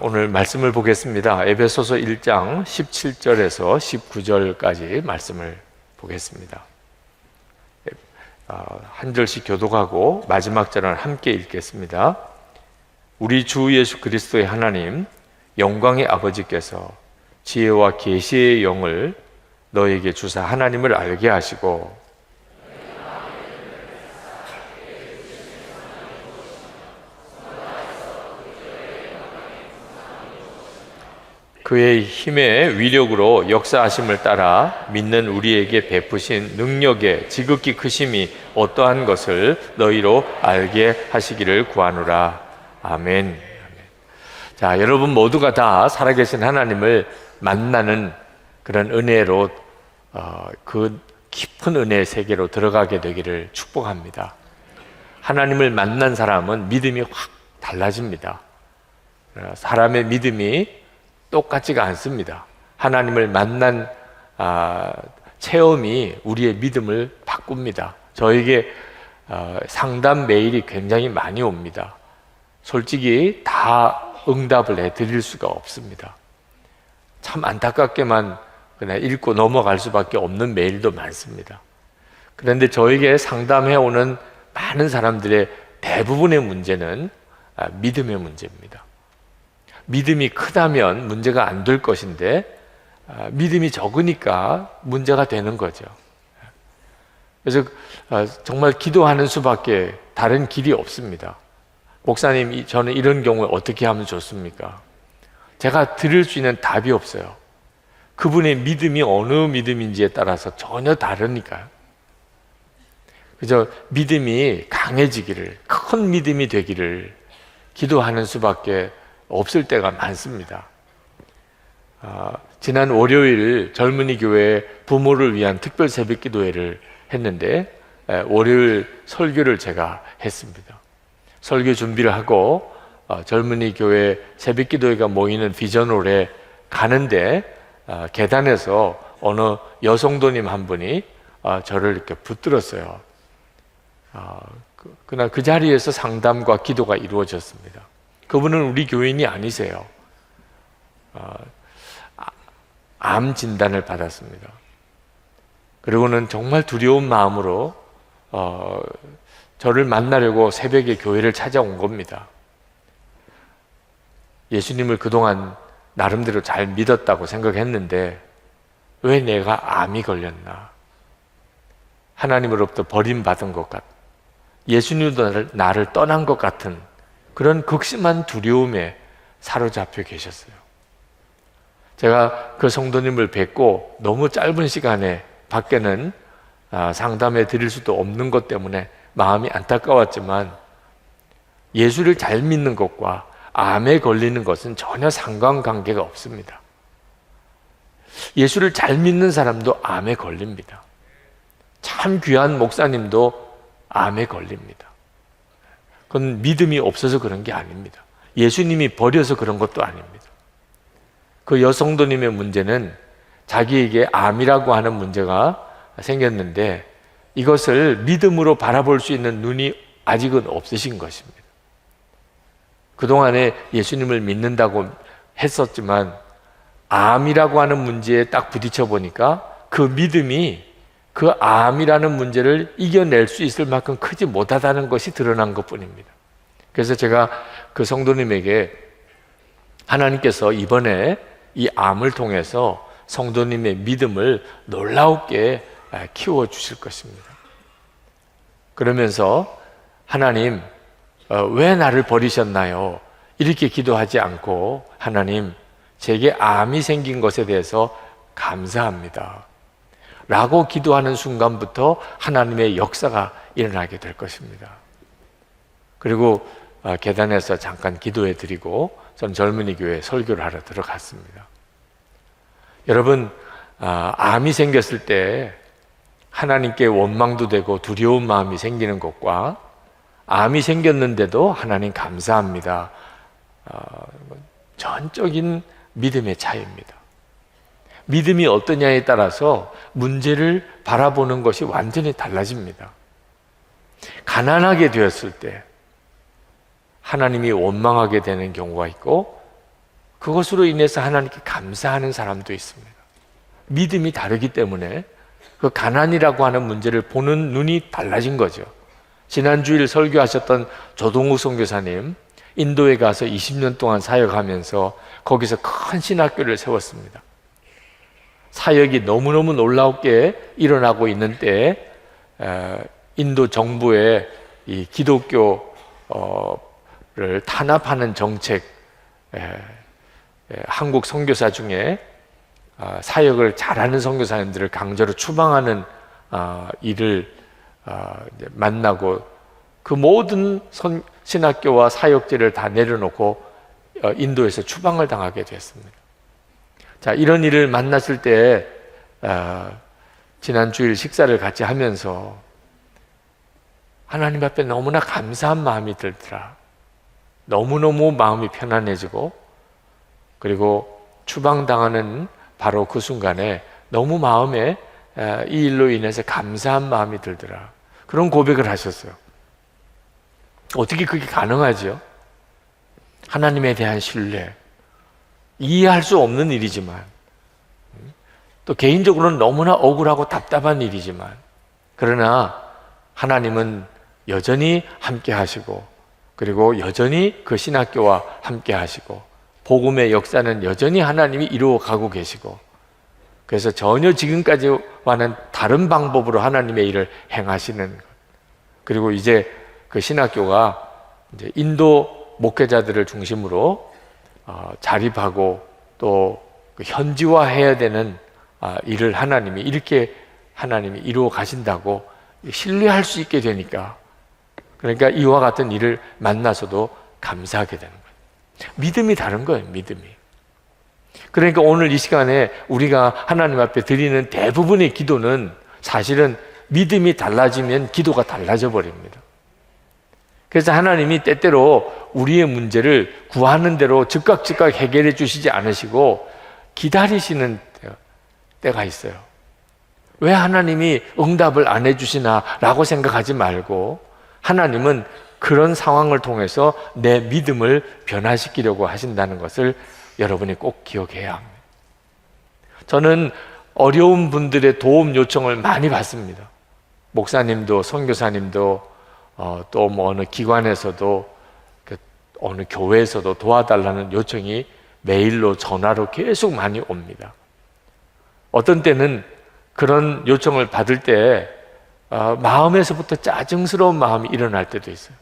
오늘 말씀을 보겠습니다. 에베소서 1장 17절에서 19절까지 말씀을 보겠습니다. 한 절씩 교독하고 마지막 절은 함께 읽겠습니다. 우리 주 예수 그리스도의 하나님, 영광의 아버지께서 지혜와 계시의 영을 너에게 주사 하나님을 알게 하시고 그의 힘의 위력으로 역사하심을 따라 믿는 우리에게 베푸신 능력의 지극히 크심이 어떠한 것을 너희로 알게 하시기를 구하노라. 아멘. 자, 여러분 모두가 다 살아계신 하나님을 만나는 그런 은혜로 그 깊은 은혜의 세계로 들어가게 되기를 축복합니다. 하나님을 만난 사람은 믿음이 확 달라집니다. 사람의 믿음이 똑같지가 않습니다. 하나님을 만난 체험이 우리의 믿음을 바꿉니다. 저에게 상담 메일이 굉장히 많이 옵니다. 솔직히 다 응답을 해드릴 수가 없습니다. 참 안타깝게만 그냥 읽고 넘어갈 수밖에 없는 메일도 많습니다. 그런데 저에게 상담해오는 많은 사람들의 대부분의 문제는 믿음의 문제입니다. 믿음이 크다면 문제가 안 될 것인데 믿음이 적으니까 문제가 되는 거죠. 그래서 정말 기도하는 수밖에 다른 길이 없습니다. 목사님, 저는 이런 경우에 어떻게 하면 좋습니까? 제가 드릴 수 있는 답이 없어요. 그분의 믿음이 어느 믿음인지에 따라서 전혀 다르니까요. 그래서 믿음이 강해지기를, 큰 믿음이 되기를 기도하는 수밖에 없을 때가 많습니다. 지난 월요일 젊은이 교회 부모를 위한 특별 새벽 기도회를 했는데 월요일 설교를 제가 했습니다. 설교 준비를 하고 젊은이 교회 새벽 기도회가 모이는 비전홀에 가는데 계단에서 어느 여성도님 한 분이 저를 이렇게 붙들었어요. 그날 그 자리에서 상담과 기도가 이루어졌습니다. 그분은 우리 교인이 아니세요. 암 진단을 받았습니다. 그리고는 정말 두려운 마음으로 저를 만나려고 새벽에 교회를 찾아온 겁니다. 예수님을 그동안 나름대로 잘 믿었다고 생각했는데 왜 내가 암이 걸렸나? 하나님으로부터 버림받은 것 같, 예수님도 나를 떠난 것 같은 그런 극심한 두려움에 사로잡혀 계셨어요. 제가 그 성도님을 뵙고 너무 짧은 시간에 밖에는 상담해 드릴 수도 없는 것 때문에 마음이 안타까웠지만 예수를 잘 믿는 것과 암에 걸리는 것은 전혀 상관관계가 없습니다. 예수를 잘 믿는 사람도 암에 걸립니다. 참 귀한 목사님도 암에 걸립니다. 그건 믿음이 없어서 그런 게 아닙니다. 예수님이 버려서 그런 것도 아닙니다. 그 여성도님의 문제는 자기에게 암이라고 하는 문제가 생겼는데 이것을 믿음으로 바라볼 수 있는 눈이 아직은 없으신 것입니다. 그동안에 예수님을 믿는다고 했었지만 암이라고 하는 문제에 딱 부딪혀 보니까 그 믿음이 그 암이라는 문제를 이겨낼 수 있을 만큼 크지 못하다는 것이 드러난 것뿐입니다. 그래서 제가 그 성도님에게 하나님께서 이번에 이 암을 통해서 성도님의 믿음을 놀랍게 키워주실 것입니다. 그러면서 하나님, 왜 나를 버리셨나요? 이렇게 기도하지 않고 하나님, 제게 암이 생긴 것에 대해서 감사합니다 라고 기도하는 순간부터 하나님의 역사가 일어나게 될 것입니다. 그리고 계단에서 잠깐 기도해 드리고 전 젊은이 교회에 설교를 하러 들어갔습니다. 여러분, 암이 생겼을 때 하나님께 원망도 되고 두려운 마음이 생기는 것과 암이 생겼는데도 하나님 감사합니다, 전적인 믿음의 차이입니다. 믿음이 어떠냐에 따라서 문제를 바라보는 것이 완전히 달라집니다. 가난하게 되었을 때 하나님이 원망하게 되는 경우가 있고 그것으로 인해서 하나님께 감사하는 사람도 있습니다. 믿음이 다르기 때문에 그 가난이라고 하는 문제를 보는 눈이 달라진 거죠. 지난 주일 설교하셨던 조동욱 선교사님, 인도에 가서 20년 동안 사역하면서 거기서 큰 신학교를 세웠습니다. 사역이 너무너무 놀랍게 일어나고 있는 때에 인도 정부의 이 기독교를 탄압하는 정책, 한국 선교사 중에 사역을 잘하는 선교사님들을 강제로 추방하는 일을 만나고 그 모든 신학교와 사역제를 다 내려놓고 인도에서 추방을 당하게 됐습니다. 자, 이런 일을 만났을 때 지난 주일 식사를 같이 하면서 하나님 앞에 너무나 감사한 마음이 들더라. 너무너무 마음이 편안해지고, 그리고 추방당하는 바로 그 순간에 너무 마음에 이 일로 인해서 감사한 마음이 들더라. 그런 고백을 하셨어요. 어떻게 그게 가능하죠? 하나님에 대한 신뢰, 이해할 수 없는 일이지만, 또 개인적으로는 너무나 억울하고 답답한 일이지만, 그러나 하나님은 여전히 함께 하시고, 그리고 여전히 그 신학교와 함께 하시고, 복음의 역사는 여전히 하나님이 이루어가고 계시고, 그래서 전혀 지금까지와는 다른 방법으로 하나님의 일을 행하시는 것. 그리고 이제 그 신학교가 이제 인도 목회자들을 중심으로 자립하고 또 그 현지화해야 되는 일을 하나님이 이렇게 하나님이 이루어 가신다고 신뢰할 수 있게 되니까, 그러니까 이와 같은 일을 만나서도 감사하게 되는 거예요. 믿음이 다른 거예요, 믿음이. 그러니까 오늘 이 시간에 우리가 하나님 앞에 드리는 대부분의 기도는 사실은 믿음이 달라지면 기도가 달라져 버립니다. 그래서 하나님이 때때로 우리의 문제를 구하는 대로 즉각 해결해 주시지 않으시고 기다리시는 때가 있어요. 왜 하나님이 응답을 안 해주시나 라고 생각하지 말고, 하나님은 그런 상황을 통해서 내 믿음을 변화시키려고 하신다는 것을 여러분이 꼭 기억해야 합니다. 저는 어려운 분들의 도움 요청을 많이 받습니다. 목사님도 선교사님도 또 뭐 어느 기관에서도 어느 교회에서도 도와달라는 요청이 메일로 전화로 계속 많이 옵니다. 어떤 때는 그런 요청을 받을 때 마음에서부터 짜증스러운 마음이 일어날 때도 있어요.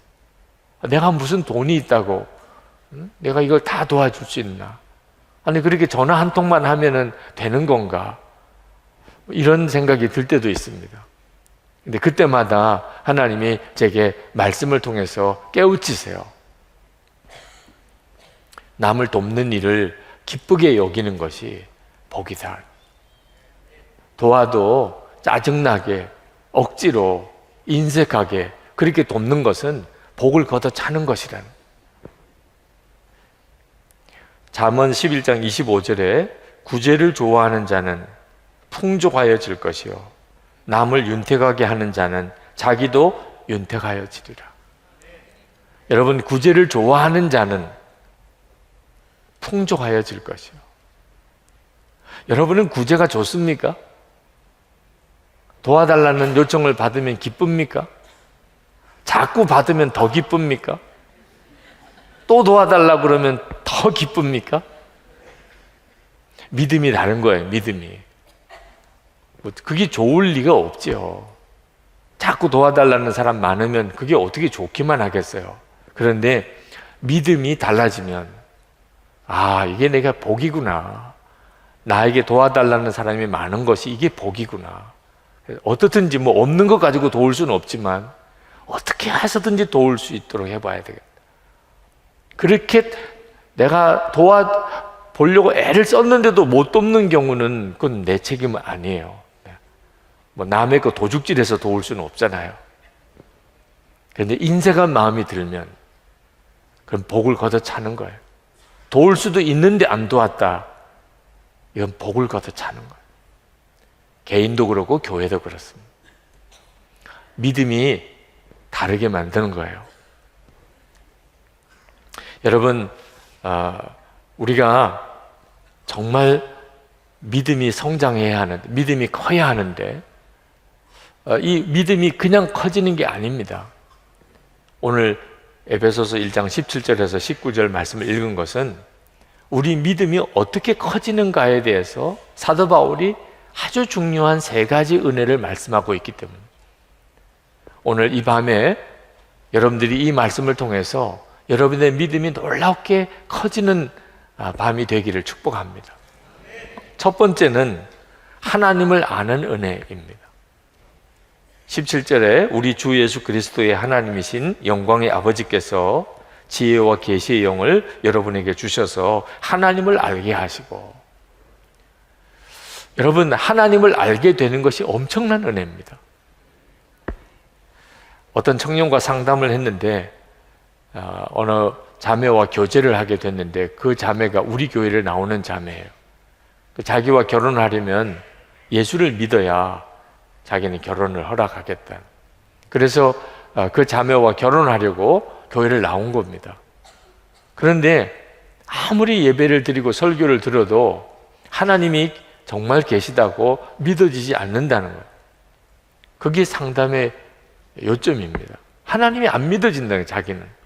내가 무슨 돈이 있다고 내가 이걸 다 도와줄 수 있나? 아니 그렇게 전화 한 통만 하면은 되는 건가? 이런 생각이 들 때도 있습니다. 근데 그때마다 하나님이 제게 말씀을 통해서 깨우치세요. 남을 돕는 일을 기쁘게 여기는 것이 복이다. 도와도 짜증나게, 억지로, 인색하게 그렇게 돕는 것은 복을 걷어 차는 것이라는. 잠언 11장 25절에 구제를 좋아하는 자는 풍족하여질 것이요 남을 윤택하게 하는 자는 자기도 윤택하여지리라. 여러분, 구제를 좋아하는 자는 풍족하여질 것이요. 여러분은 구제가 좋습니까? 도와달라는 요청을 받으면 기쁩니까? 자꾸 받으면 더 기쁩니까? 또 도와달라고 그러면 더 기쁩니까? 믿음이 다른 거예요, 믿음이. 그게 좋을 리가 없지요. 자꾸 도와달라는 사람 많으면 그게 어떻게 좋기만 하겠어요. 그런데 믿음이 달라지면 이게 내가 복이구나. 나에게 도와달라는 사람이 많은 것이 이게 복이구나. 어떻든지 뭐 없는 것 가지고 도울 수는 없지만 어떻게 해서든지 도울 수 있도록 해봐야 되겠다. 그렇게 내가 도와보려고 애를 썼는데도 못 돕는 경우는 그건 내 책임은 아니에요. 뭐 남의 거 도둑질해서 도울 수는 없잖아요. 그런데 인색한 마음이 들면 그럼 복을 걷어 차는 거예요. 도울 수도 있는데 안 도왔다. 이건 복을 걷어 차는 거예요. 개인도 그렇고 교회도 그렇습니다. 믿음이 다르게 만드는 거예요. 여러분, 우리가 정말 믿음이 성장해야 하는데, 믿음이 커야 하는데, 이 믿음이 그냥 커지는 게 아닙니다. 오늘 에베소서 1장 17절에서 19절 말씀을 읽은 것은 우리 믿음이 어떻게 커지는가에 대해서 사도 바울이 아주 중요한 세 가지 은혜를 말씀하고 있기 때문에 오늘 이 밤에 여러분들이 이 말씀을 통해서 여러분의 믿음이 놀랍게 커지는 밤이 되기를 축복합니다. 첫 번째는 하나님을 아는 은혜입니다. 17절에 우리 주 예수 그리스도의 하나님이신 영광의 아버지께서 지혜와 계시의 영을 여러분에게 주셔서 하나님을 알게 하시고, 여러분, 하나님을 알게 되는 것이 엄청난 은혜입니다. 어떤 청년과 상담을 했는데 어느 자매와 교제를 하게 됐는데 그 자매가 우리 교회를 나오는 자매예요. 자기와 결혼하려면 예수를 믿어야 자기는 결혼을 허락하겠다. 그래서 그 자매와 결혼하려고 교회를 나온 겁니다. 그런데 아무리 예배를 드리고 설교를 들어도 하나님이 정말 계시다고 믿어지지 않는다는 거예요. 그게 상담의 요점입니다. 하나님이 안 믿어진다는 거예요, 자기는.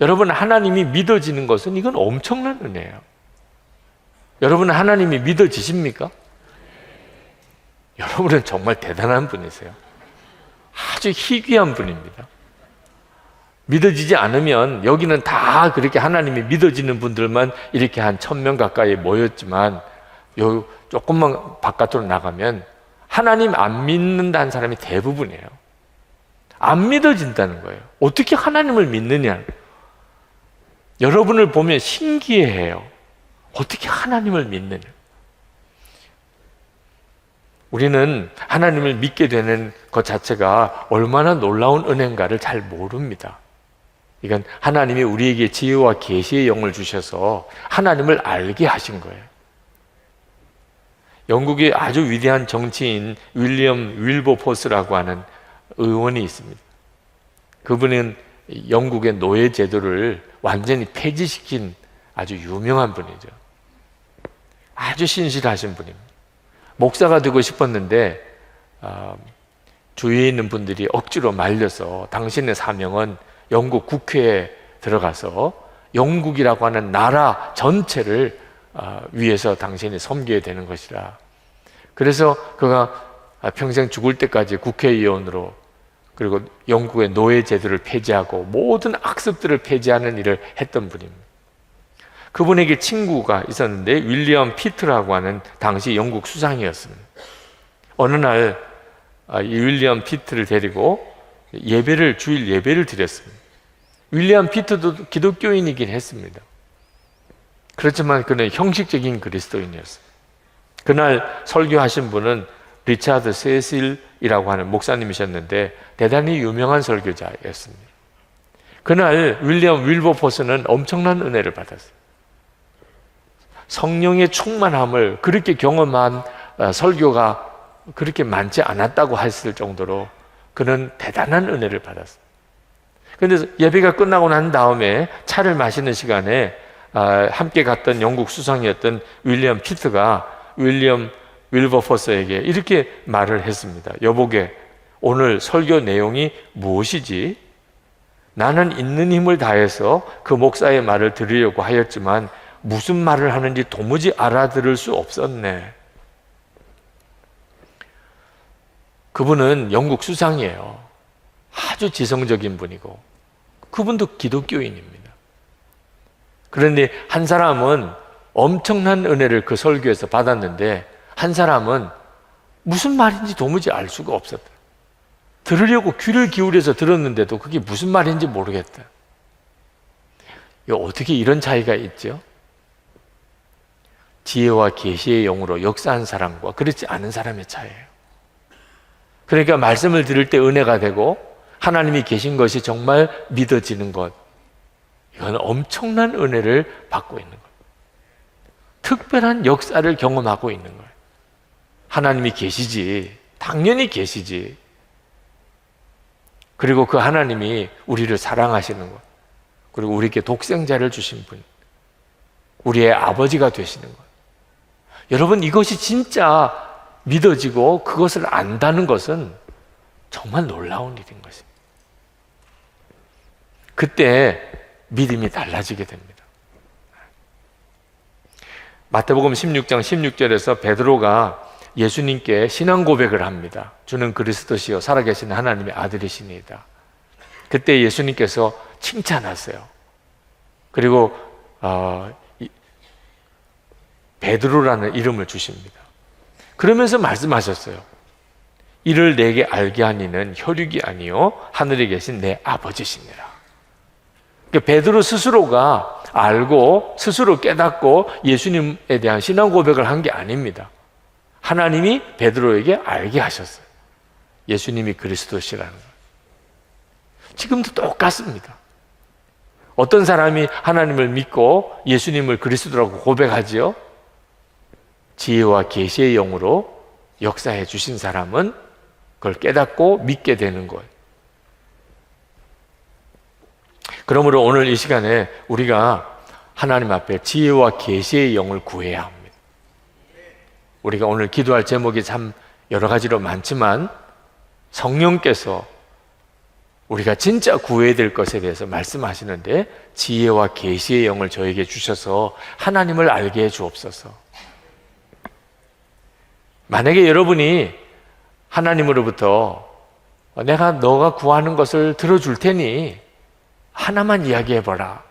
여러분, 하나님이 믿어지는 것은 이건 엄청난 은혜예요. 여러분은 하나님이 믿어지십니까? 여러분은 정말 대단한 분이세요. 아주 희귀한 분입니다. 믿어지지 않으면 여기는 다 그렇게 하나님이 믿어지는 분들만 이렇게 한 1000명 가까이 모였지만 요 조금만 바깥으로 나가면 하나님 안 믿는다는 사람이 대부분이에요. 안 믿어진다는 거예요. 어떻게 하나님을 믿느냐. 여러분을 보면 신기해해요. 어떻게 하나님을 믿느냐. 우리는 하나님을 믿게 되는 것 자체가 얼마나 놀라운 은혜인가를 잘 모릅니다. 이건 하나님이 우리에게 지혜와 계시의 영을 주셔서 하나님을 알게 하신 거예요. 영국의 아주 위대한 정치인 윌리엄 윌버포스라고 하는 의원이 있습니다. 그분은 영국의 노예 제도를 완전히 폐지시킨 아주 유명한 분이죠. 아주 신실하신 분입니다. 목사가 되고 싶었는데 주위에 있는 분들이 억지로 말려서 당신의 사명은 영국 국회에 들어가서 영국이라고 하는 나라 전체를 위해서 당신이 섬겨야 되는 것이라. 그래서 그가 평생 죽을 때까지 국회의원으로, 그리고 영국의 노예 제도를 폐지하고 모든 악습들을 폐지하는 일을 했던 분입니다. 그분에게 친구가 있었는데 윌리엄 피트라고 하는 당시 영국 수상이었습니다. 어느 날 이 윌리엄 피트를 데리고 주일 예배를 드렸습니다. 윌리엄 피트도 기독교인이긴 했습니다. 그렇지만 그는 형식적인 그리스도인이었습니다. 그날 설교하신 분은 리차드 세실이라고 하는 목사님이셨는데 대단히 유명한 설교자였습니다. 그날 윌리엄 윌버포스는 엄청난 은혜를 받았어요. 성령의 충만함을 그렇게 경험한 설교가 그렇게 많지 않았다고 했을 정도로 그는 대단한 은혜를 받았어요. 그런데 예배가 끝나고 난 다음에 차를 마시는 시간에 함께 갔던 영국 수상이었던 윌리엄 피트가 윌리엄 윌버포스에게 이렇게 말을 했습니다. 여보게, 오늘 설교 내용이 무엇이지? 나는 있는 힘을 다해서 그 목사의 말을 들으려고 하였지만 무슨 말을 하는지 도무지 알아들을 수 없었네. 그분은 영국 수상이에요. 아주 지성적인 분이고 그분도 기독교인입니다. 그런데 한 사람은 엄청난 은혜를 그 설교에서 받았는데 한 사람은 무슨 말인지 도무지 알 수가 없었다. 들으려고 귀를 기울여서 들었는데도 그게 무슨 말인지 모르겠다. 어떻게 이런 차이가 있죠? 지혜와 계시의 영으로 역사한 사람과 그렇지 않은 사람의 차이예요. 그러니까 말씀을 들을 때 은혜가 되고 하나님이 계신 것이 정말 믿어지는 것, 이건 엄청난 은혜를 받고 있는 거예요. 특별한 역사를 경험하고 있는 거예요. 하나님이 계시지, 당연히 계시지. 그리고 그 하나님이 우리를 사랑하시는 것, 그리고 우리에게 독생자를 주신 분, 우리의 아버지가 되시는 거예요. 여러분, 이것이 진짜 믿어지고 그것을 안다는 것은 정말 놀라운 일인 것입니다. 그때 믿음이 달라지게 됩니다. 마태복음 16장 16절에서 베드로가 예수님께 신앙 고백을 합니다. 주는 그리스도시요 살아계신 하나님의 아들이시니이다. 그때 예수님께서 칭찬하세요. 그리고 베드로라는 이름을 주십니다. 그러면서 말씀하셨어요. 이를 내게 알게 하니는 혈육이 아니요 하늘에 계신 내 아버지시니라. 그러니까 베드로 스스로가 알고 스스로 깨닫고 예수님에 대한 신앙 고백을 한 게 아닙니다. 하나님이 베드로에게 알게 하셨어요. 예수님이 그리스도시라는 걸. 지금도 똑같습니다. 어떤 사람이 하나님을 믿고 예수님을 그리스도라고 고백하지요? 지혜와 계시의 영으로 역사해 주신 사람은 그걸 깨닫고 믿게 되는 거예요. 그러므로 오늘 이 시간에 우리가 하나님 앞에 지혜와 계시의 영을 구해야 합니다. 우리가 오늘 기도할 제목이 참 여러 가지로 많지만 성령께서 우리가 진짜 구해야 될 것에 대해서 말씀하시는데 지혜와 계시의 영을 저에게 주셔서 하나님을 알게 해 주옵소서. 만약에 여러분이 하나님으로부터 내가 너가 구하는 것을 들어줄 테니 하나만 이야기해봐라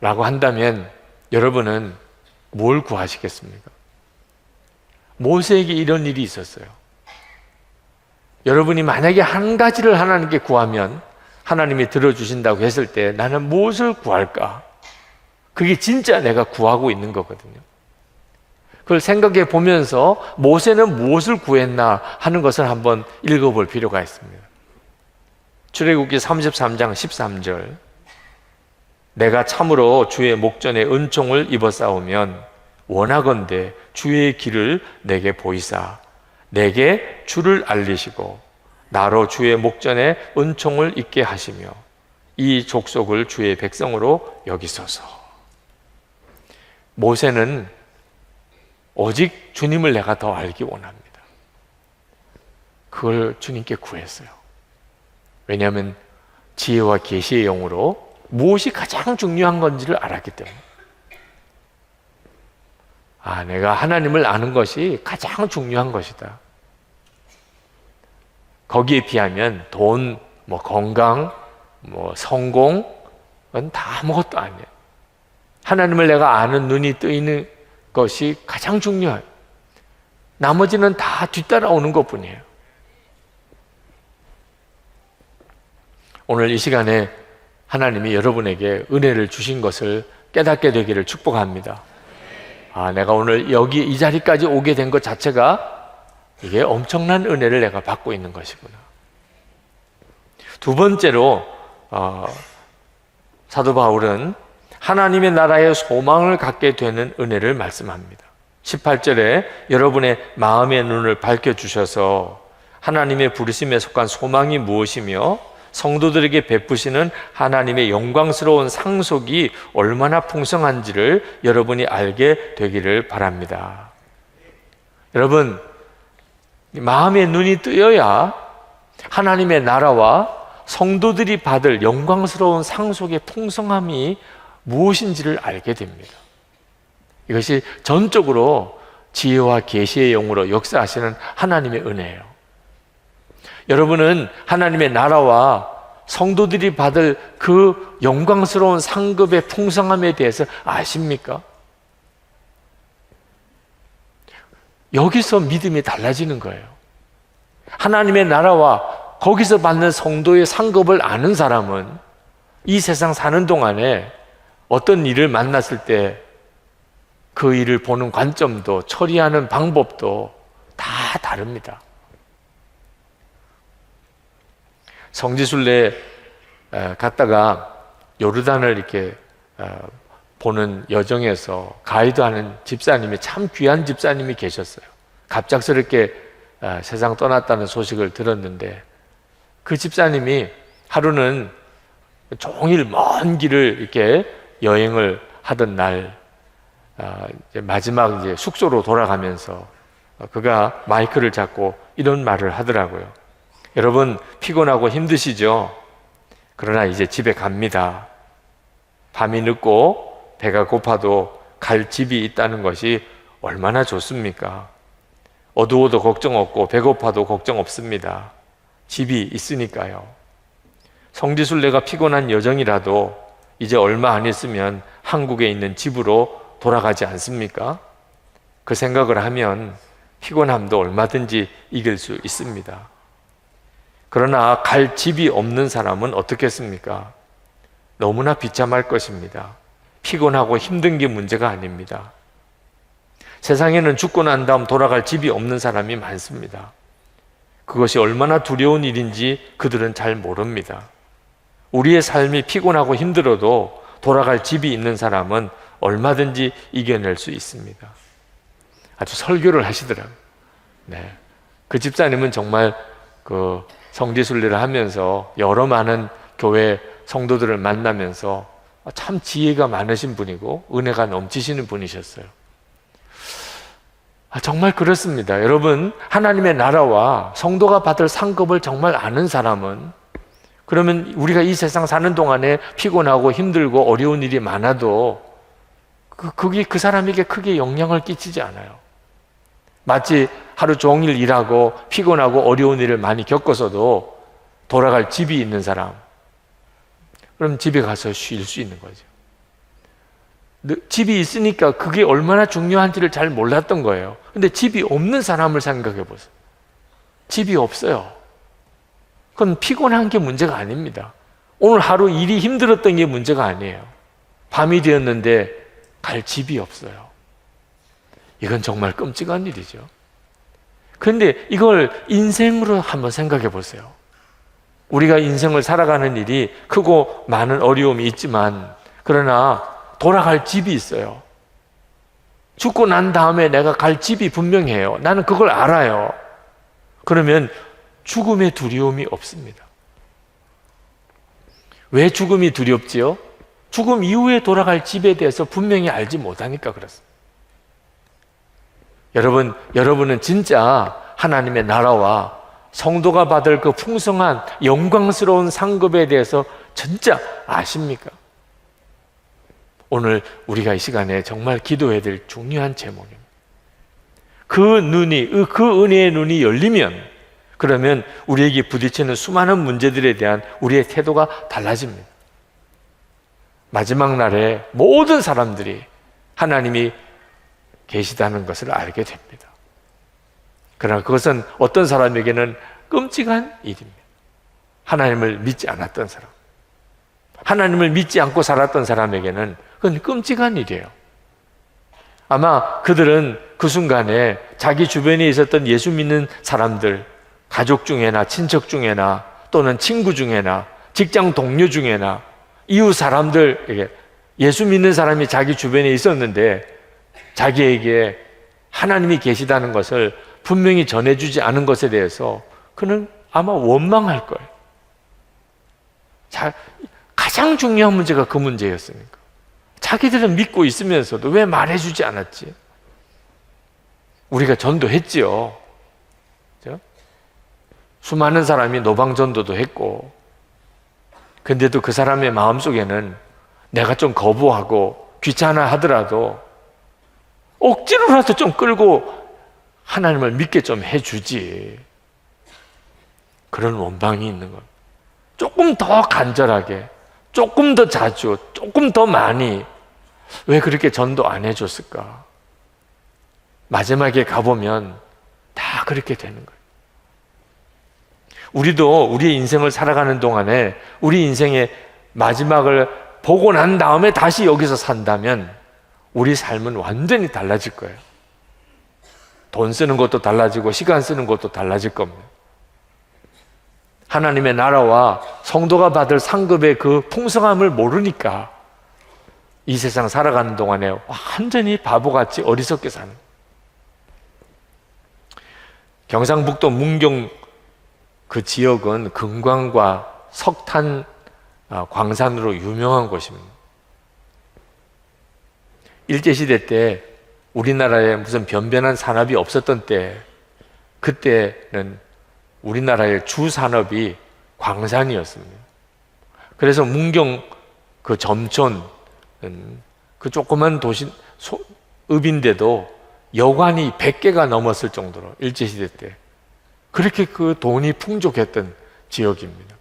라고 한다면 여러분은 뭘 구하시겠습니까? 모세에게 이런 일이 있었어요. 여러분이 만약에 한 가지를 하나님께 구하면 하나님이 들어주신다고 했을 때 나는 무엇을 구할까? 그게 진짜 내가 구하고 있는 거거든요. 그걸 생각해 보면서 모세는 무엇을 구했나 하는 것을 한번 읽어볼 필요가 있습니다. 출애굽기 33장 13절 내가 참으로 주의 목전에 은총을 입어싸우면 원하건대 주의 길을 내게 보이사 내게 주를 알리시고 나로 주의 목전에 은총을 입게 하시며 이 족속을 주의 백성으로 여기소서. 모세는 오직 주님을 내가 더 알기 원합니다. 그걸 주님께 구했어요. 왜냐하면 지혜와 계시의 영으로 무엇이 가장 중요한 건지를 알았기 때문에 내가 하나님을 아는 것이 가장 중요한 것이다. 거기에 비하면 돈, 건강, 성공은 다 아무것도 아니에요. 하나님을 내가 아는 눈이 뜨이는 것이 가장 중요해요. 나머지는 다 뒤따라오는 것뿐이에요. 오늘 이 시간에 하나님이 여러분에게 은혜를 주신 것을 깨닫게 되기를 축복합니다. 내가 오늘 여기 이 자리까지 오게 된 것 자체가 이게 엄청난 은혜를 내가 받고 있는 것이구나. 두 번째로 사도 바울은 하나님의 나라의 소망을 갖게 되는 은혜를 말씀합니다. 18절에 여러분의 마음의 눈을 밝혀주셔서 하나님의 부르심에 속한 소망이 무엇이며 성도들에게 베푸시는 하나님의 영광스러운 상속이 얼마나 풍성한지를 여러분이 알게 되기를 바랍니다. 여러분, 마음의 눈이 뜨여야 하나님의 나라와 성도들이 받을 영광스러운 상속의 풍성함이 무엇인지를 알게 됩니다. 이것이 전적으로 지혜와 계시의 영으로 역사하시는 하나님의 은혜예요. 여러분은 하나님의 나라와 성도들이 받을 그 영광스러운 상급의 풍성함에 대해서 아십니까? 여기서 믿음이 달라지는 거예요. 하나님의 나라와 거기서 받는 성도의 상급을 아는 사람은 이 세상 사는 동안에 어떤 일을 만났을 때 그 일을 보는 관점도 처리하는 방법도 다 다릅니다. 성지순례 갔다가 요르단을 이렇게 보는 여정에서 가이드하는 집사님이 참 귀한 집사님이 계셨어요. 갑작스럽게 세상 떠났다는 소식을 들었는데 그 집사님이 하루는 종일 먼 길을 이렇게 여행을 하던 날 이제 마지막 이제 숙소로 돌아가면서 그가 마이크를 잡고 이런 말을 하더라고요. 여러분 피곤하고 힘드시죠? 그러나 이제 집에 갑니다. 밤이 늦고 배가 고파도 갈 집이 있다는 것이 얼마나 좋습니까? 어두워도 걱정 없고 배고파도 걱정 없습니다. 집이 있으니까요. 성지순례가 피곤한 여정이라도 이제 얼마 안 있으면 한국에 있는 집으로 돌아가지 않습니까? 그 생각을 하면 피곤함도 얼마든지 이길 수 있습니다. 그러나 갈 집이 없는 사람은 어떻겠습니까? 너무나 비참할 것입니다. 피곤하고 힘든 게 문제가 아닙니다. 세상에는 죽고 난 다음 돌아갈 집이 없는 사람이 많습니다. 그것이 얼마나 두려운 일인지 그들은 잘 모릅니다. 우리의 삶이 피곤하고 힘들어도 돌아갈 집이 있는 사람은 얼마든지 이겨낼 수 있습니다. 아주 설교를 하시더라고요. 네. 그 집사님은 정말 그 성지순례를 하면서 여러 많은 교회 성도들을 만나면서 참 지혜가 많으신 분이고 은혜가 넘치시는 분이셨어요. 정말 그렇습니다. 여러분, 하나님의 나라와 성도가 받을 상급을 정말 아는 사람은, 그러면 우리가 이 세상 사는 동안에 피곤하고 힘들고 어려운 일이 많아도 그게 그 사람에게 크게 영향을 끼치지 않아요. 마치 하루 종일 일하고 피곤하고 어려운 일을 많이 겪어서도 돌아갈 집이 있는 사람, 그럼 집에 가서 쉴 수 있는 거죠. 집이 있으니까 그게 얼마나 중요한지를 잘 몰랐던 거예요. 근데 집이 없는 사람을 생각해 보세요. 집이 없어요. 그건 피곤한 게 문제가 아닙니다. 오늘 하루 일이 힘들었던 게 문제가 아니에요. 밤이 되었는데 갈 집이 없어요. 이건 정말 끔찍한 일이죠. 그런데 이걸 인생으로 한번 생각해 보세요. 우리가 인생을 살아가는 일이 크고 많은 어려움이 있지만, 그러나 돌아갈 집이 있어요. 죽고 난 다음에 내가 갈 집이 분명해요. 나는 그걸 알아요. 그러면 죽음의 두려움이 없습니다. 왜 죽음이 두렵지요? 죽음 이후에 돌아갈 집에 대해서 분명히 알지 못하니까 그렇습니다. 여러분은 진짜 하나님의 나라와 성도가 받을 그 풍성한 영광스러운 상급에 대해서 진짜 아십니까? 오늘 우리가 이 시간에 정말 기도해야 될 중요한 제목입니다. 그 은혜의 눈이 열리면, 그러면 우리에게 부딪히는 수많은 문제들에 대한 우리의 태도가 달라집니다. 마지막 날에 모든 사람들이 하나님이 계시다는 것을 알게 됩니다. 그러나 그것은 어떤 사람에게는 끔찍한 일입니다. 하나님을 믿지 않았던 사람, 하나님을 믿지 않고 살았던 사람에게는 그건 끔찍한 일이에요. 아마 그들은 그 순간에 자기 주변에 있었던 예수 믿는 사람들, 가족 중에나 친척 중에나 또는 친구 중에나 직장 동료 중에나 이웃 사람들에게 예수 믿는 사람이 자기 주변에 있었는데 자기에게 하나님이 계시다는 것을 분명히 전해주지 않은 것에 대해서 그는 아마 원망할 거예요. 가장 중요한 문제가 그 문제였으니까. 자기들은 믿고 있으면서도 왜 말해주지 않았지? 우리가 전도했지요. 그렇죠? 수많은 사람이 노방전도도 했고, 근데도 그 사람의 마음속에는 내가 좀 거부하고 귀찮아 하더라도 억지로라도 좀 끌고 하나님을 믿게 좀 해주지. 그런 원망이 있는 겁니다. 조금 더 간절하게, 조금 더 자주, 조금 더 많이 왜 그렇게 전도 안 해줬을까? 마지막에 가보면 다 그렇게 되는 거예요. 우리도 우리의 인생을 살아가는 동안에 우리 인생의 마지막을 보고 난 다음에 다시 여기서 산다면 우리 삶은 완전히 달라질 거예요. 돈 쓰는 것도 달라지고 시간 쓰는 것도 달라질 겁니다. 하나님의 나라와 성도가 받을 상급의 그 풍성함을 모르니까 이 세상 살아가는 동안에 완전히 바보같이 어리석게 사는. 경상북도 문경 그 지역은 금광과 석탄 광산으로 유명한 곳입니다. 일제시대 때 우리나라에 무슨 변변한 산업이 없었던 때, 그때는 우리나라의 주 산업이 광산이었습니다. 그래서 문경 그 점촌, 그 조그만 도시, 읍인데도 여관이 100개가 넘었을 정도로 일제시대 때 그렇게 그 돈이 풍족했던 지역입니다.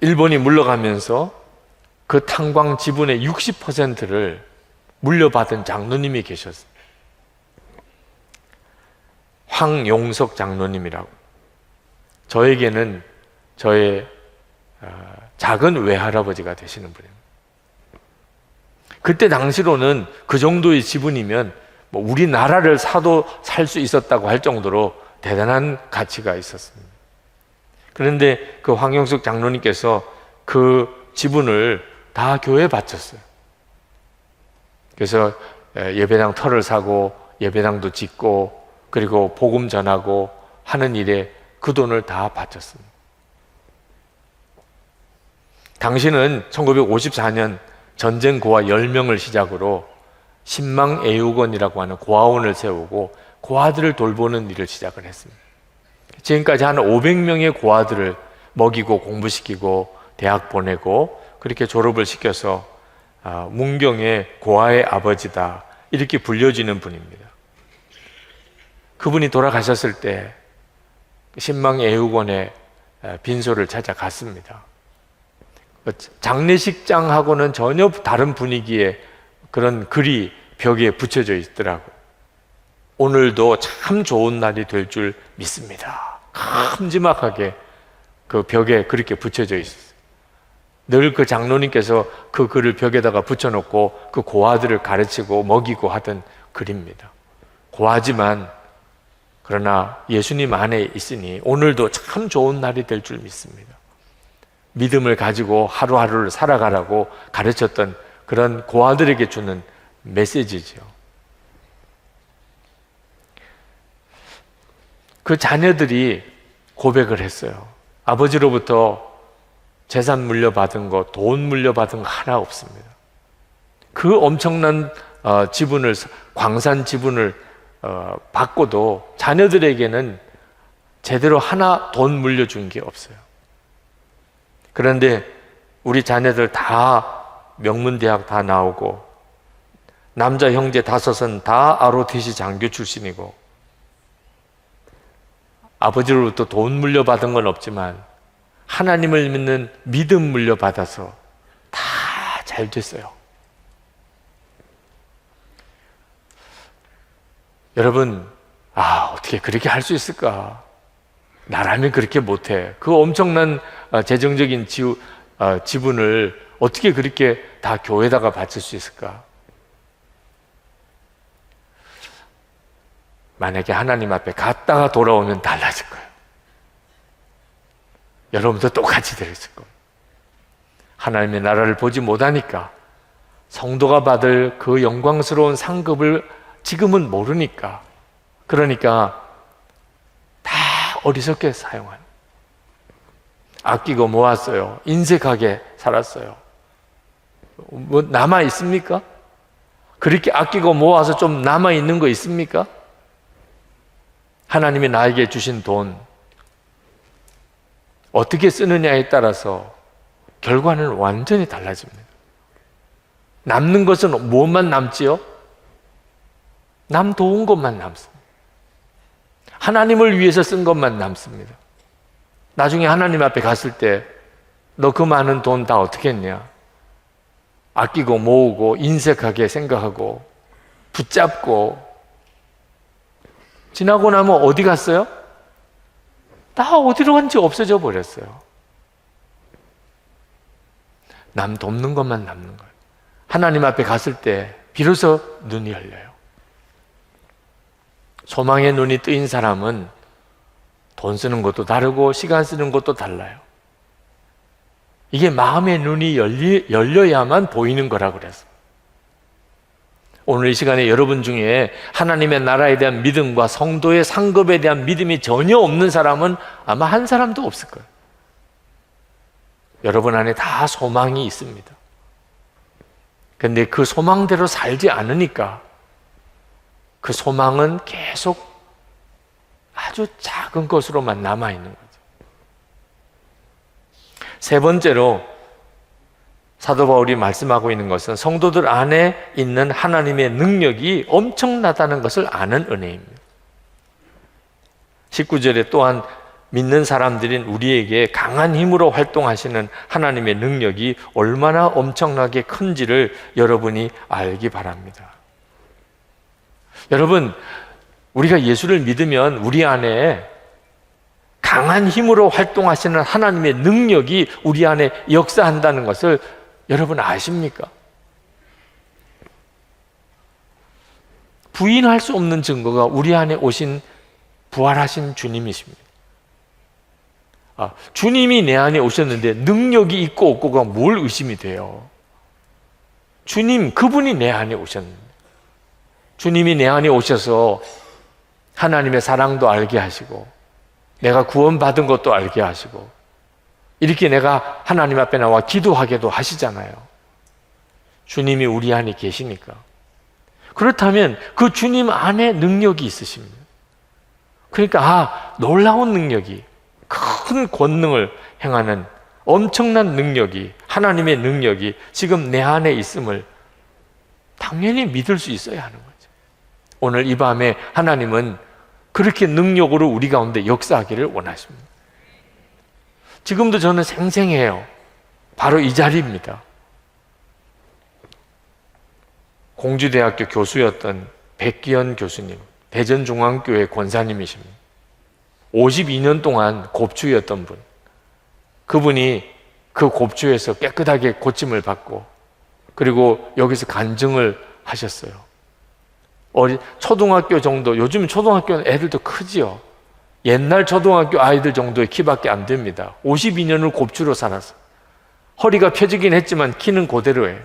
일본이 물러가면서 그 탄광 지분의 60%를 물려받은 장로님이 계셨어요. 황용석 장로님이라고. 저에게는 저의 작은 외할아버지가 되시는 분입니다. 그때 당시로는 그 정도의 지분이면 뭐 우리나라를 사도 살 수 있었다고 할 정도로 대단한 가치가 있었습니다. 그런데 그 황용석 장로님께서 그 지분을 다 교회에 바쳤어요. 그래서 예배당 터를 사고 예배당도 짓고 그리고 복음 전하고 하는 일에 그 돈을 다 바쳤습니다. 당시는 1954년 전쟁 고아 10명을 시작으로 신망애육원이라고 하는 고아원을 세우고 고아들을 돌보는 일을 시작을 했습니다. 지금까지 한 500명의 고아들을 먹이고 공부시키고 대학 보내고 그렇게 졸업을 시켜서 문경의 고아의 아버지다 이렇게 불려지는 분입니다. 그분이 돌아가셨을 때 신망애육원의 빈소를 찾아갔습니다. 장례식장하고는 전혀 다른 분위기의 그런 글이 벽에 붙여져 있더라고요. 오늘도 참 좋은 날이 될 줄 믿습니다. 큼지막하게 그 벽에 그렇게 붙여져 있었어요. 늘 그 장로님께서 그 글을 벽에다가 붙여놓고 그 고아들을 가르치고 먹이고 하던 글입니다. 고아지만 그러나 예수님 안에 있으니 오늘도 참 좋은 날이 될 줄 믿습니다. 믿음을 가지고 하루하루를 살아가라고 가르쳤던 그런 고아들에게 주는 메시지죠. 그 자녀들이 고백을 했어요. 아버지로부터 재산 물려받은 거, 돈 물려받은 거 하나 없습니다. 그 엄청난 지분을, 광산 지분을 받고도 자녀들에게는 제대로 하나 돈 물려준 게 없어요. 그런데 우리 자녀들 다 명문대학 다 나오고 남자 형제 5은 다 ROTC 장교 출신이고 아버지로부터 돈 물려받은 건 없지만 하나님을 믿는 믿음 물려받아서 다 잘 됐어요. 여러분, 어떻게 그렇게 할 수 있을까? 나라면 그렇게 못해. 그 엄청난 재정적인 지분을 어떻게 그렇게 다 교회에다가 바칠 수 있을까? 만약에 하나님 앞에 갔다가 돌아오면 달라질 거예요. 여러분도 똑같이 되었을 겁니다. 하나님의 나라를 보지 못하니까 성도가 받을 그 영광스러운 상급을 지금은 모르니까 그러니까 다 어리석게 사용하는 아끼고 모았어요. 인색하게 살았어요. 뭐 남아 있습니까? 그렇게 아끼고 모아서 좀 남아 있는 거 있습니까? 하나님이 나에게 주신 돈 어떻게 쓰느냐에 따라서 결과는 완전히 달라집니다. 남는 것은 무엇만 남지요? 남 도운 것만 남습니다. 하나님을 위해서 쓴 것만 남습니다. 나중에 하나님 앞에 갔을 때 너 그 많은 돈 다 어떻게 했냐? 아끼고 모으고 인색하게 생각하고 붙잡고 지나고 나면 어디 갔어요? 다 어디로 간지 없어져 버렸어요. 남 돕는 것만 남는 거예요. 하나님 앞에 갔을 때 비로소 눈이 열려요. 소망의 눈이 뜨인 사람은 돈 쓰는 것도 다르고 시간 쓰는 것도 달라요. 이게 마음의 눈이 열려야만 보이는 거라고 그랬어요. 오늘 이 시간에 여러분 중에 하나님의 나라에 대한 믿음과 성도의 상급에 대한 믿음이 전혀 없는 사람은 아마 한 사람도 없을 거예요. 여러분 안에 다 소망이 있습니다. 근데 그 소망대로 살지 않으니까 그 소망은 계속 아주 작은 것으로만 남아있는 거죠. 세 번째로 사도 바울이 말씀하고 있는 것은 성도들 안에 있는 하나님의 능력이 엄청나다는 것을 아는 은혜입니다. 19절에 또한 믿는 사람들인 우리에게 강한 힘으로 활동하시는 하나님의 능력이 얼마나 엄청나게 큰지를 여러분이 알기 바랍니다. 여러분, 우리가 예수를 믿으면 우리 안에 강한 힘으로 활동하시는 하나님의 능력이 우리 안에 역사한다는 것을 여러분 아십니까? 부인할 수 없는 증거가 우리 안에 오신 부활하신 주님이십니다. 주님이 내 안에 오셨는데 능력이 있고 없고가 뭘 의심이 돼요? 주님, 그분이 내 안에 오셨는데, 주님이 내 안에 오셔서 하나님의 사랑도 알게 하시고 내가 구원받은 것도 알게 하시고 이렇게 내가 하나님 앞에 나와 기도하게도 하시잖아요. 주님이 우리 안에 계시니까. 그렇다면 그 주님 안에 능력이 있으십니다. 그러니까 놀라운 능력이, 큰 권능을 행하는 엄청난 능력이, 하나님의 능력이 지금 내 안에 있음을 당연히 믿을 수 있어야 하는 거죠. 오늘 이 밤에 하나님은 그렇게 능력으로 우리 가운데 역사하기를 원하십니다. 지금도 저는 생생해요. 바로 이 자리입니다. 공주대학교 교수였던 백기현 교수님, 대전중앙교회 권사님이십니다. 52년 동안 곱추였던 분, 그분이 그 곱추에서 깨끗하게 고침을 받고 그리고 여기서 간증을 하셨어요. 초등학교 정도, 요즘 초등학교 애들도 크지요. 옛날 초등학교 아이들 정도의 키밖에 안 됩니다. 52년을 곱추로 살아서 허리가 펴지긴 했지만 키는 그대로예요.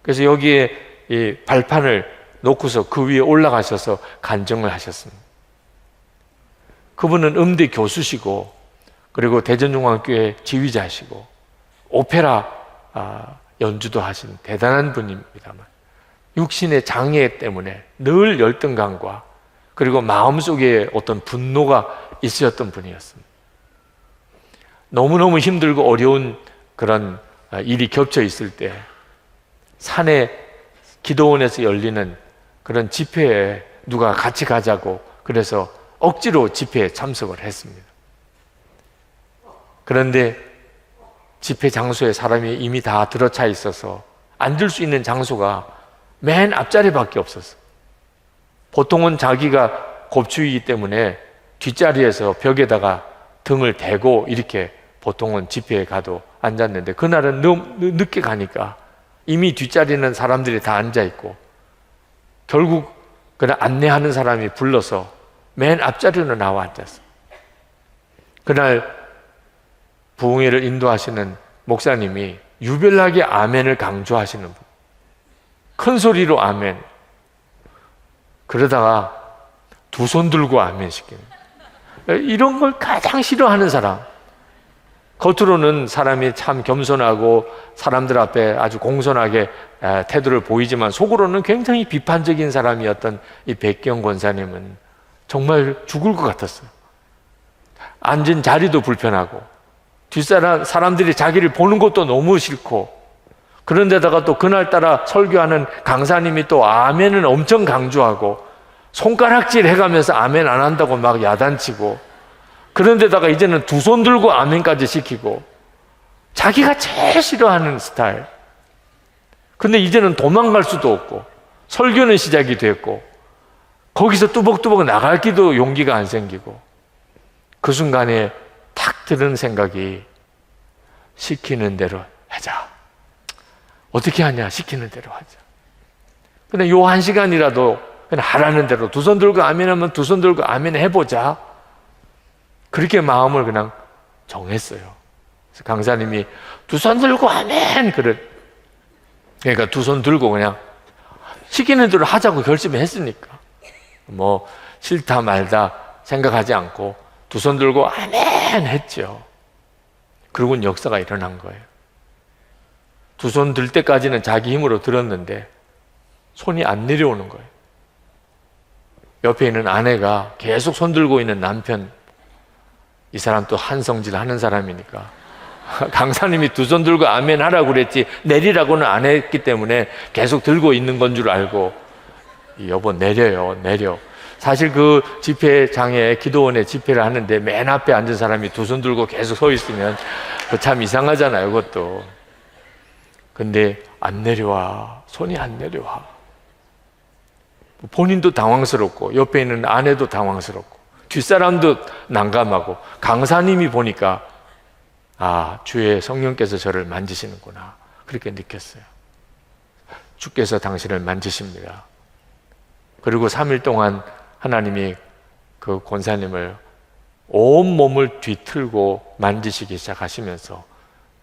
그래서 여기에 이 발판을 놓고서 그 위에 올라가셔서 간증을 하셨습니다. 그분은 음대 교수시고 그리고 대전중앙교회 지휘자시고 오페라 연주도 하신 대단한 분입니다만 육신의 장애 때문에 늘 열등감과 그리고 마음속에 어떤 분노가 있으셨던 분이었습니다. 너무너무 힘들고 어려운 그런 일이 겹쳐 있을 때 산에 기도원에서 열리는 그런 집회에 누가 같이 가자고 그래서 억지로 집회에 참석을 했습니다. 그런데 집회 장소에 사람이 이미 다 들어차 있어서 앉을 수 있는 장소가 맨 앞자리밖에 없었어. 보통은 자기가 곱추이기 때문에 뒷자리에서 벽에다가 등을 대고 이렇게 보통은 집회에 가도 앉았는데 그날은 너무 늦게 가니까 이미 뒷자리는 사람들이 다 앉아있고 결국 그날 안내하는 사람이 불러서 맨 앞자리로 나와 앉았어. 그날 부흥회를 인도하시는 목사님이 유별나게 아멘을 강조하시는 분. 큰 소리로 아멘. 그러다가 두 손 들고 아멘 시키는. 이런 걸 가장 싫어하는 사람. 겉으로는 사람이 참 겸손하고 사람들 앞에 아주 공손하게 태도를 보이지만 속으로는 굉장히 비판적인 사람이었던 이 백경 권사님은 정말 죽을 것 같았어요. 앉은 자리도 불편하고 뒷사람 사람들이 자기를 보는 것도 너무 싫고 그런데다가 또 그날따라 설교하는 강사님이 또 아멘은 엄청 강조하고 손가락질 해가면서 아멘 안 한다고 막 야단치고 그런데다가 이제는 두 손 들고 아멘까지 시키고 자기가 제일 싫어하는 스타일. 근데 이제는 도망갈 수도 없고 설교는 시작이 됐고 거기서 뚜벅뚜벅 나갈 기도 용기가 안 생기고 그 순간에 탁 드는 생각이 시키는 대로 하자. 어떻게 하냐? 시키는 대로 하자. 근데 요 한 시간이라도 그냥 하라는 대로 두 손 들고 아멘 하면 두 손 들고 아멘 해보자. 그렇게 마음을 그냥 정했어요. 그래서 강사님이 두 손 들고 아멘! 그러니까 두 손 들고 그냥 시키는 대로 하자고 결심했으니까. 뭐 싫다 말다 생각하지 않고 두 손 들고 아멘! 했죠. 그러고는 역사가 일어난 거예요. 두 손 들 때까지는 자기 힘으로 들었는데 손이 안 내려오는 거예요. 옆에 있는 아내가 계속 손 들고 있는 남편, 이 사람 또 한성질 하는 사람이니까 강사님이 두 손 들고 아멘 하라고 그랬지 내리라고는 안 했기 때문에 계속 들고 있는 건 줄 알고, 여보 내려요, 내려. 사실 그 집회장에, 기도원에 집회를 하는데 맨 앞에 앉은 사람이 두 손 들고 계속 서 있으면 참 이상하잖아요, 그것도. 근데 안 내려와. 손이 안 내려와. 본인도 당황스럽고 옆에 있는 아내도 당황스럽고 뒷사람도 난감하고, 강사님이 보니까 아, 주의 성령께서 저를 만지시는구나, 그렇게 느꼈어요. 주께서 당신을 만지십니다. 그리고 3일 동안 하나님이 그 권사님을 온 몸을 뒤틀고 만지시기 시작하시면서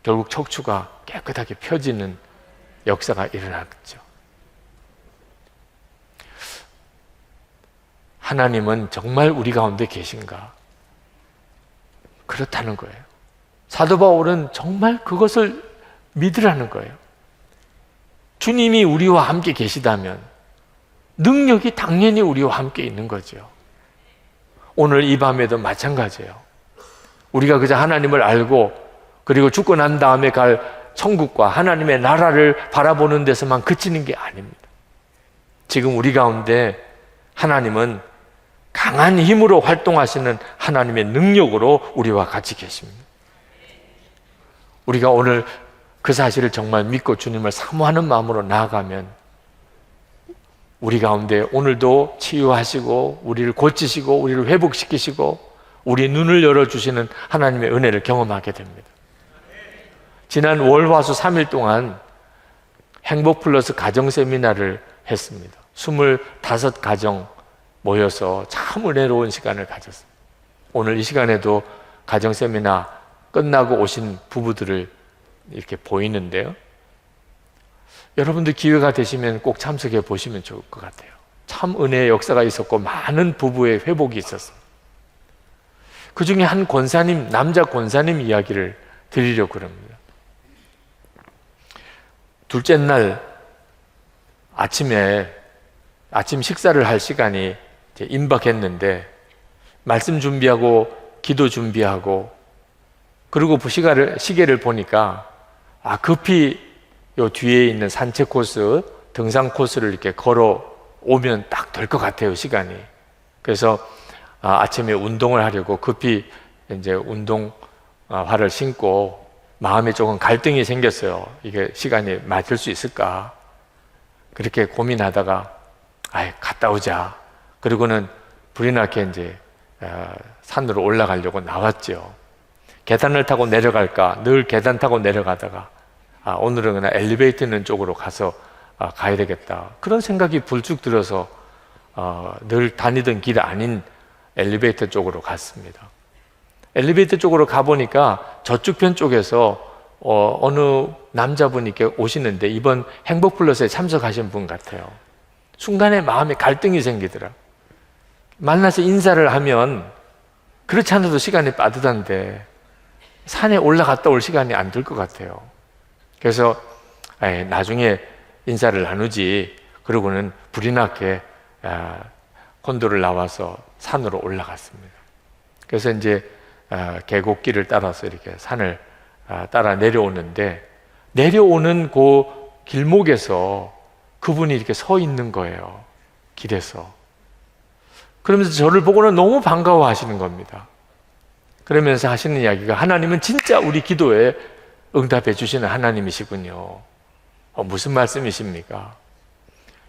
결국 척추가 깨끗하게 펴지는 역사가 일어났죠. 하나님은 정말 우리 가운데 계신가? 그렇다는 거예요. 사도 바울은 정말 그것을 믿으라는 거예요. 주님이 우리와 함께 계시다면 능력이 당연히 우리와 함께 있는 거죠. 오늘 이 밤에도 마찬가지예요. 우리가 그저 하나님을 알고 그리고 죽고 난 다음에 갈 천국과 하나님의 나라를 바라보는 데서만 그치는 게 아닙니다. 지금 우리 가운데 하나님은 강한 힘으로 활동하시는 하나님의 능력으로 우리와 같이 계십니다. 우리가 오늘 그 사실을 정말 믿고 주님을 사모하는 마음으로 나아가면 우리 가운데 오늘도 치유하시고 우리를 고치시고 우리를 회복시키시고 우리 눈을 열어주시는 하나님의 은혜를 경험하게 됩니다. 지난 월, 화, 수 3일 동안 행복 플러스 가정 세미나를 했습니다. 25가정 모여서 참 은혜로운 시간을 가졌습니다. 오늘 이 시간에도 가정 세미나 끝나고 오신 부부들을 이렇게 보이는데요. 여러분들 기회가 되시면 꼭 참석해 보시면 좋을 것 같아요. 참 은혜의 역사가 있었고 많은 부부의 회복이 있었어요. 그 중에 한 권사님, 남자 권사님 이야기를 드리려고 합니다. 둘째 날 아침에 아침 식사를 할 시간이 이제 임박했는데 말씀 준비하고 기도 준비하고 그리고 시계를 보니까 급히 요 뒤에 있는 산책 코스, 등산 코스를 이렇게 걸어 오면 딱 될 것 같아요, 시간이. 그래서 아침에 운동을 하려고 급히 이제 운동화를 신고 마음에 조금 갈등이 생겼어요. 이게 시간이 맞을 수 있을까? 그렇게 고민하다가 갔다 오자. 그리고는 불이 나게 이제 산으로 올라가려고 나왔죠. 계단을 타고 내려갈까? 늘 계단 타고 내려가다가 오늘은 그냥 엘리베이터 있는 쪽으로 가서 가야 되겠다. 그런 생각이 불쑥 들어서 늘 다니던 길이 아닌 엘리베이터 쪽으로 갔습니다. 엘리베이터 쪽으로 가보니까 저쪽 편 쪽에서 어느 남자분이 이렇게 오시는데 이번 행복플러스에 참석하신 분 같아요. 순간에 마음에 갈등이 생기더라. 만나서 인사를 하면 그렇지 않아도 시간이 빠듯한데 산에 올라갔다 올 시간이 안 될 것 같아요. 그래서 나중에 인사를 나누지. 그러고는 불이 나게 콘도를 나와서 산으로 올라갔습니다. 그래서 이제 계곡길을 따라서 이렇게 산을 따라 내려오는데 내려오는 그 길목에서 그분이 이렇게 서 있는 거예요. 길에서. 그러면서 저를 보고는 너무 반가워하시는 겁니다. 그러면서 하시는 이야기가 하나님은 진짜 우리 기도에 응답해 주시는 하나님이시군요. 무슨 말씀이십니까?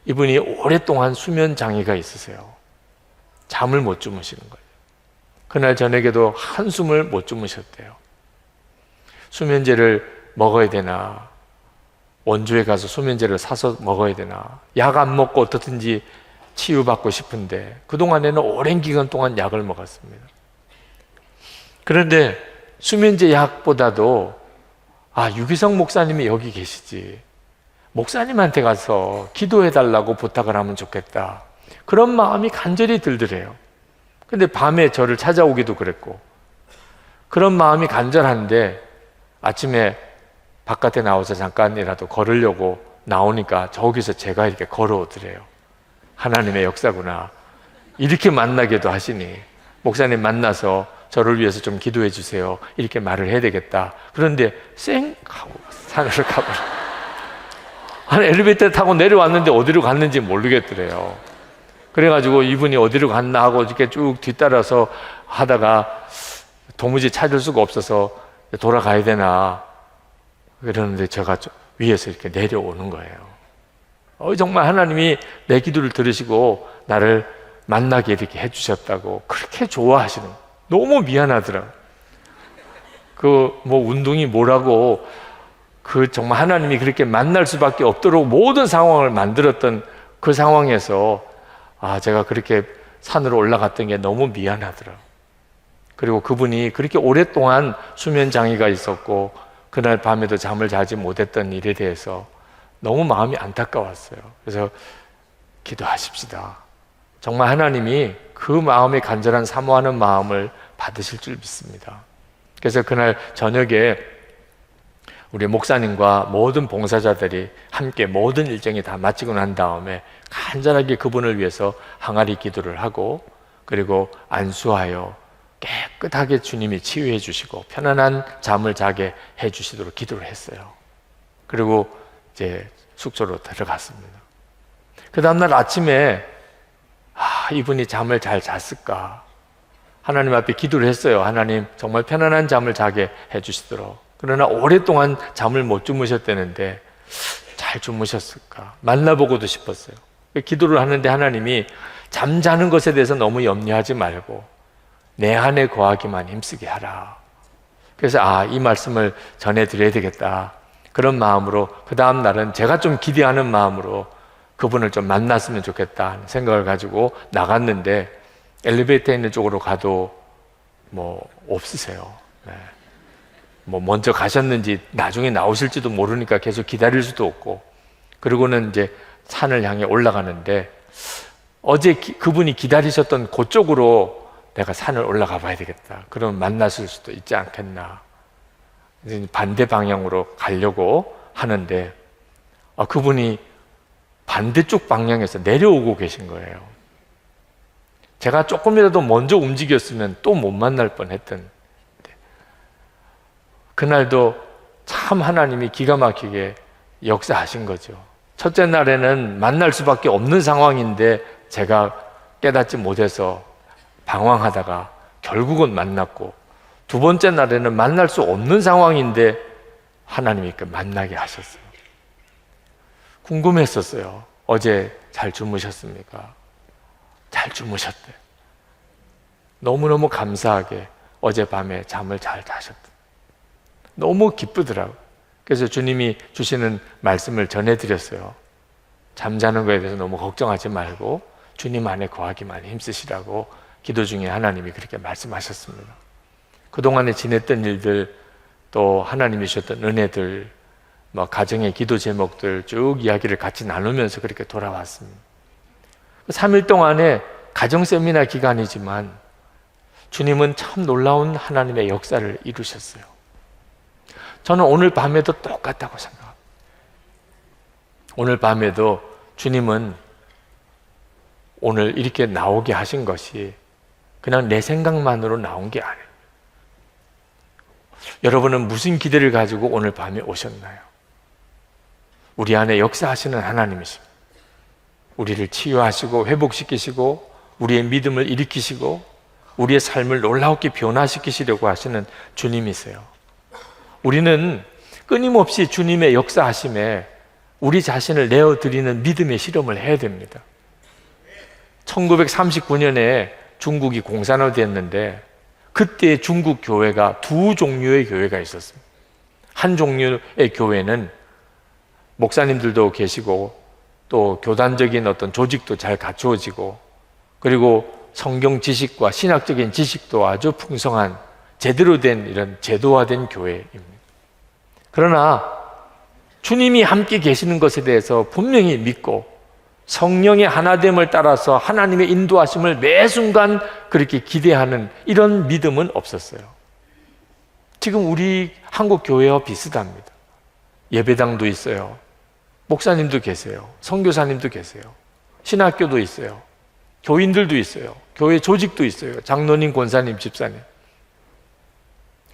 이분이 오랫동안 수면 장애가 있으세요. 잠을 못 주무시는 거예요. 그날 저녁에도 한숨을 못 주무셨대요. 수면제를 먹어야 되나, 원주에 가서 수면제를 사서 먹어야 되나, 약 안 먹고 어떻든지 치유받고 싶은데 그동안에는 오랜 기간 동안 약을 먹었습니다. 그런데 수면제 약보다도 유기성 목사님이 여기 계시지, 목사님한테 가서 기도해달라고 부탁을 하면 좋겠다, 그런 마음이 간절히 들더래요. 근데 밤에 저를 찾아오기도 그랬고, 그런 마음이 간절한데 아침에 바깥에 나와서 잠깐이라도 걸으려고 나오니까 저기서 제가 이렇게 걸어오더래요. 하나님의 역사구나. 이렇게 만나게도 하시니 목사님 만나서 저를 위해서 좀 기도해 주세요. 이렇게 말을 해야 되겠다. 그런데 쌩 하고 산으로 가버려. 한 엘리베이터 타고 내려왔는데 어디로 갔는지 모르겠더래요. 그래가지고 이분이 어디로 갔나 하고 이렇게 쭉 뒤따라서 하다가 도무지 찾을 수가 없어서 돌아가야 되나 그러는데 제가 위에서 이렇게 내려오는 거예요. 정말 하나님이 내 기도를 들으시고 나를 만나게 이렇게 해주셨다고 그렇게 좋아하시는, 너무 미안하더라고요. 뭐 운동이 뭐라고, 정말 하나님이 그렇게 만날 수밖에 없도록 모든 상황을 만들었던 그 상황에서 제가 그렇게 산으로 올라갔던 게 너무 미안하더라고요. 그리고 그분이 그렇게 오랫동안 수면 장애가 있었고 그날 밤에도 잠을 자지 못했던 일에 대해서 너무 마음이 안타까웠어요. 그래서 기도하십시다. 정말 하나님이 그 마음의 간절한 사모하는 마음을 받으실 줄 믿습니다. 그래서 그날 저녁에 우리 목사님과 모든 봉사자들이 함께 모든 일정이 다 마치고 난 다음에 간절하게 그분을 위해서 항아리 기도를 하고, 그리고 안수하여 깨끗하게 주님이 치유해 주시고 편안한 잠을 자게 해 주시도록 기도를 했어요. 그리고 이제 숙소로 들어갔습니다. 그 다음날 아침에 이분이 잠을 잘 잤을까 하나님 앞에 기도를 했어요. 하나님 정말 편안한 잠을 자게 해 주시도록. 그러나 오랫동안 잠을 못 주무셨다는데 잘 주무셨을까 만나보고도 싶었어요. 기도를 하는데 하나님이 잠자는 것에 대해서 너무 염려하지 말고 내 안에 거하기만 힘쓰게 하라. 그래서 이 말씀을 전해드려야 되겠다, 그런 마음으로 그 다음 날은 제가 좀 기대하는 마음으로 그분을 좀 만났으면 좋겠다 생각을 가지고 나갔는데 엘리베이터 있는 쪽으로 가도 뭐 없으세요. 네. 뭐 먼저 가셨는지 나중에 나오실지도 모르니까 계속 기다릴 수도 없고, 그리고는 이제 산을 향해 올라가는데 어제 그분이 기다리셨던 그쪽으로 내가 산을 올라가 봐야 되겠다. 그러면 만났을 수도 있지 않겠나. 반대 방향으로 가려고 하는데 그분이 반대쪽 방향에서 내려오고 계신 거예요. 제가 조금이라도 먼저 움직였으면 또 못 만날 뻔했던. 그날도 참 하나님이 기가 막히게 역사하신 거죠. 첫째 날에는 만날 수밖에 없는 상황인데 제가 깨닫지 못해서 방황하다가 결국은 만났고, 두 번째 날에는 만날 수 없는 상황인데 하나님이 만나게 하셨어요. 궁금했었어요. 어제 잘 주무셨습니까? 잘 주무셨대. 너무너무 감사하게 어젯밤에 잠을 잘 자셨대. 너무 기쁘더라고요. 그래서 주님이 주시는 말씀을 전해드렸어요. 잠자는 거에 대해서 너무 걱정하지 말고 주님 안에 거하기만 힘쓰시라고 기도 중에 하나님이 그렇게 말씀하셨습니다. 그동안에 지냈던 일들, 또 하나님이 주셨던 은혜들, 가정의 기도 제목들 쭉 이야기를 같이 나누면서 그렇게 돌아왔습니다. 3일 동안에 가정 세미나 기간이지만 주님은 참 놀라운 하나님의 역사를 이루셨어요. 저는 오늘 밤에도 똑같다고 생각합니다. 오늘 밤에도 주님은 오늘 이렇게 나오게 하신 것이 그냥 내 생각만으로 나온 게 아니에요. 여러분은 무슨 기대를 가지고 오늘 밤에 오셨나요? 우리 안에 역사하시는 하나님이십니다. 우리를 치유하시고 회복시키시고 우리의 믿음을 일으키시고 우리의 삶을 놀랍게 변화시키시려고 하시는 주님이세요. 우리는 끊임없이 주님의 역사하심에 우리 자신을 내어드리는 믿음의 실험을 해야 됩니다. 1939년에 중국이 공산화되었는데 그때 중국 교회가 두 종류의 교회가 있었습니다. 한 종류의 교회는 목사님들도 계시고 또 교단적인 어떤 조직도 잘 갖추어지고 그리고 성경 지식과 신학적인 지식도 아주 풍성한 제대로 된 이런 제도화된 교회입니다. 그러나 주님이 함께 계시는 것에 대해서 분명히 믿고 성령의 하나됨을 따라서 하나님의 인도하심을 매 순간 그렇게 기대하는 이런 믿음은 없었어요. 지금 우리 한국 교회와 비슷합니다. 예배당도 있어요. 목사님도 계세요. 선교사님도 계세요. 신학교도 있어요. 교인들도 있어요. 교회 조직도 있어요. 장로님, 권사님, 집사님.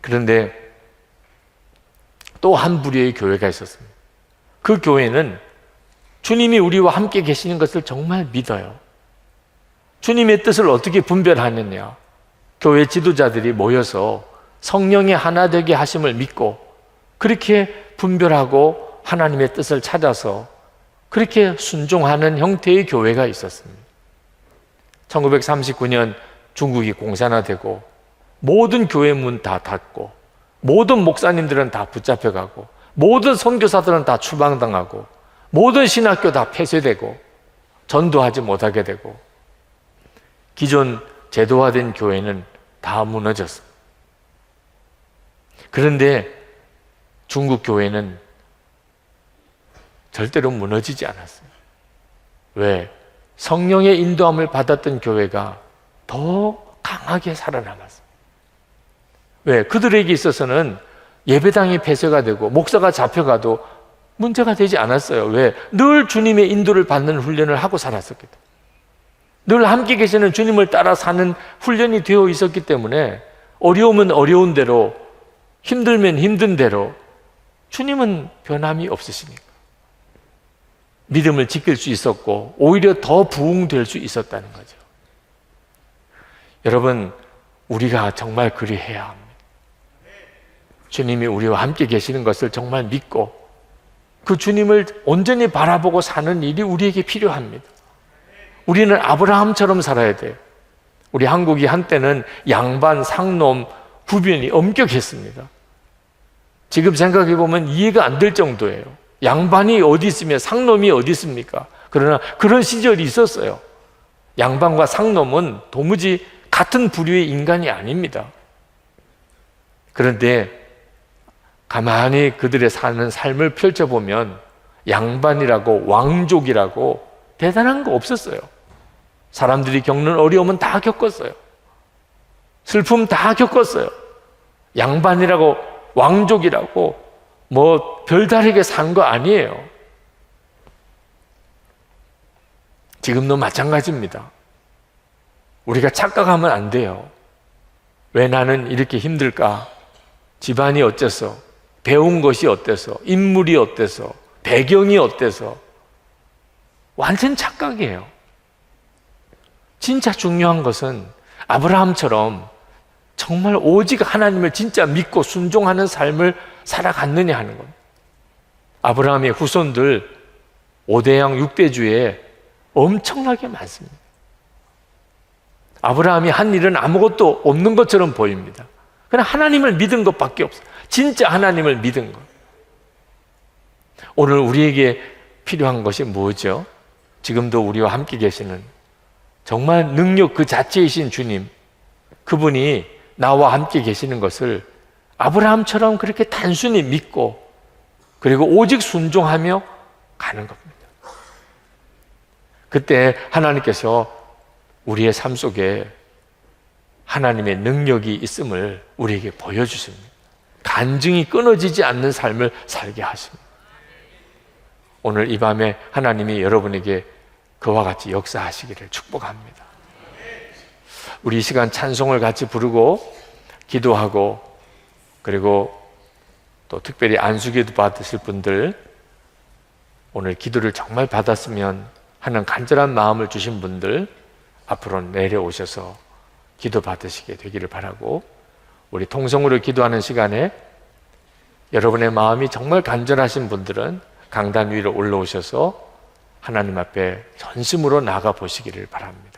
그런데 또 한 부류의 교회가 있었습니다. 그 교회는 주님이 우리와 함께 계시는 것을 정말 믿어요. 주님의 뜻을 어떻게 분별하느냐? 교회 지도자들이 모여서 성령의 하나 되게 하심을 믿고 그렇게 분별하고 하나님의 뜻을 찾아서 그렇게 순종하는 형태의 교회가 있었습니다. 1939년 중국이 공산화되고 모든 교회 문 다 닫고 모든 목사님들은 다 붙잡혀가고 모든 선교사들은 다 추방당하고 모든 신학교 다 폐쇄되고 전도하지 못하게 되고 기존 제도화된 교회는 다 무너졌습니다. 그런데 중국 교회는 절대로 무너지지 않았어요. 왜? 성령의 인도함을 받았던 교회가 더 강하게 살아남았어요. 왜? 그들에게 있어서는 예배당이 폐쇄가 되고 목사가 잡혀가도 문제가 되지 않았어요. 왜? 늘 주님의 인도를 받는 훈련을 하고 살았었기 때문에. 늘 함께 계시는 주님을 따라 사는 훈련이 되어 있었기 때문에 어려우면 어려운 대로, 힘들면 힘든 대로 주님은 변함이 없으시니까 믿음을 지킬 수 있었고 오히려 더 부흥될 수 있었다는 거죠. 여러분, 우리가 정말 그리해야 합니다. 주님이 우리와 함께 계시는 것을 정말 믿고 그 주님을 온전히 바라보고 사는 일이 우리에게 필요합니다. 우리는 아브라함처럼 살아야 돼요. 우리 한국이 한때는 양반, 상놈 구별이 엄격했습니다. 지금 생각해 보면 이해가 안 될 정도예요. 양반이 어디 있으며 상놈이 어디 있습니까? 그러나 그런 시절이 있었어요. 양반과 상놈은 도무지 같은 부류의 인간이 아닙니다. 그런데 가만히 그들의 사는 삶을 펼쳐보면 양반이라고 왕족이라고 대단한 거 없었어요. 사람들이 겪는 어려움은 다 겪었어요. 슬픔 다 겪었어요. 양반이라고 왕족이라고 뭐 별다르게 산 거 아니에요. 지금도 마찬가지입니다. 우리가 착각하면 안 돼요. 왜 나는 이렇게 힘들까? 집안이 어째서? 배운 것이 어때서? 인물이 어때서? 배경이 어때서? 완전 착각이에요. 진짜 중요한 것은 아브라함처럼 정말 오직 하나님을 진짜 믿고 순종하는 삶을 살아갔느냐 하는 겁니다. 아브라함의 후손들 5대양 6대주에 엄청나게 많습니다. 아브라함이 한 일은 아무것도 없는 것처럼 보입니다. 그냥 하나님을 믿은 것밖에 없어요. 진짜 하나님을 믿은 것. 오늘 우리에게 필요한 것이 뭐죠? 지금도 우리와 함께 계시는 정말 능력 그 자체이신 주님, 그분이 나와 함께 계시는 것을 아브라함처럼 그렇게 단순히 믿고 그리고 오직 순종하며 가는 겁니다. 그때 하나님께서 우리의 삶 속에 하나님의 능력이 있음을 우리에게 보여주십니다. 간증이 끊어지지 않는 삶을 살게 하십니다. 오늘 이 밤에 하나님이 여러분에게 그와 같이 역사하시기를 축복합니다. 우리 이 시간 찬송을 같이 부르고 기도하고 그리고 또 특별히 안수기도 받으실 분들 오늘 기도를 정말 받았으면 하는 간절한 마음을 주신 분들 앞으로 내려오셔서 기도 받으시게 되기를 바라고 우리 통성으로 기도하는 시간에 여러분의 마음이 정말 간절하신 분들은 강단 위로 올라오셔서 하나님 앞에 전심으로 나가 보시기를 바랍니다.